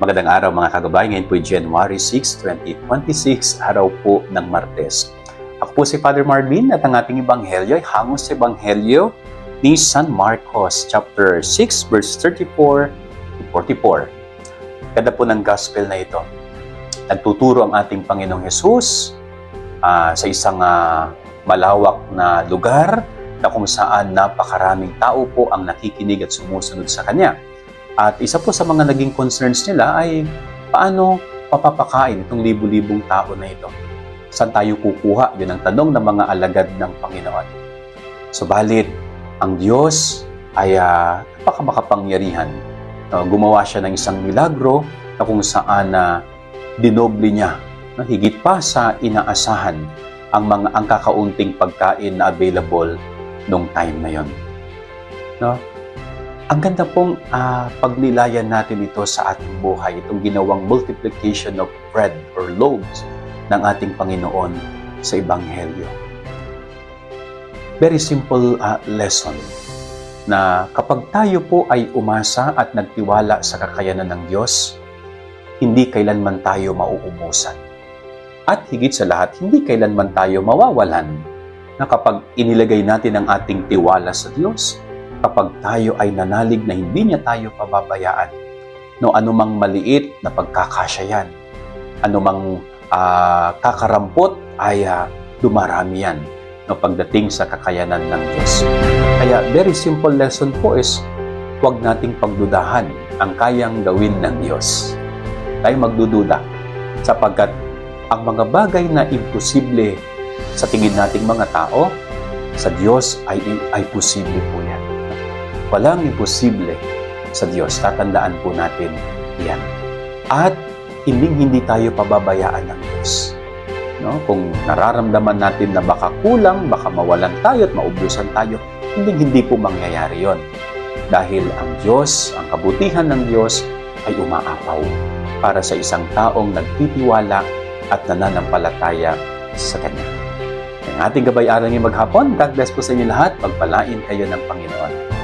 Magandang araw mga kagabay. Ngayon po ay January 6, 2026, araw po ng Martes. Ako po si Father Marvin at ang ating ebanghelyo ay hango sa ebanghelyo ni San Marcos, chapter 6, verse 34 to 44. Ganda po ng gospel na ito. Nagtuturo ang ating Panginoong Hesus sa isang malawak na lugar na kung saan napakaraming tao po ang nakikinig at sumusunod sa Kanya. At isa po sa mga naging concerns nila ay paano mapapakain itong libu-libong tao na ito. Saan tayo kukuha? Yun ang tanong ng mga alagad ng Panginoon. Subalit, ang Diyos ay napakamakapangyarihan. Gumawa siya ng isang milagro na kung saan dinoble niya, higit pa sa inaasahan ang kakaunting pagkain na available nung time na yon. Ang ganda pong pagnilayan natin ito sa ating buhay, itong ginawang multiplication of bread or loaves ng ating Panginoon sa Ebanghelyo. Very simple lesson na kapag tayo po ay umasa at nagtiwala sa kakayanan ng Diyos, hindi kailanman tayo mauubusan. At higit sa lahat, hindi kailanman tayo mawawalan na kapag inilagay natin ang ating tiwala sa Diyos, kapag tayo ay nanalig na hindi niya tayo pababayaan, anumang maliit na pagkakasya yan, anumang kakarampot ay dumarami yan pagdating sa kakayanan ng Diyos. Kaya very simple lesson po is huwag nating pagdudahan ang kayang gawin ng Diyos. Tayo magdududa sapagkat ang mga bagay na imposible sa tingin nating mga tao, sa Diyos ay posible po yan. Walang imposible sa Diyos. Tatandaan po natin yan. At hindi tayo pababayaan ng Diyos. Kung nararamdaman natin na baka kulang, baka mawalan tayo at maubusan tayo, hindi po mangyayari yon. Dahil ang Diyos, ang kabutihan ng Diyos ay umaapaw para sa isang taong nagtitiwala at nananampalataya sa Kanya. Ang ating gabay-aral ngayong maghapon, God bless po sa inyo lahat. Pagpalain kayo ng Panginoon.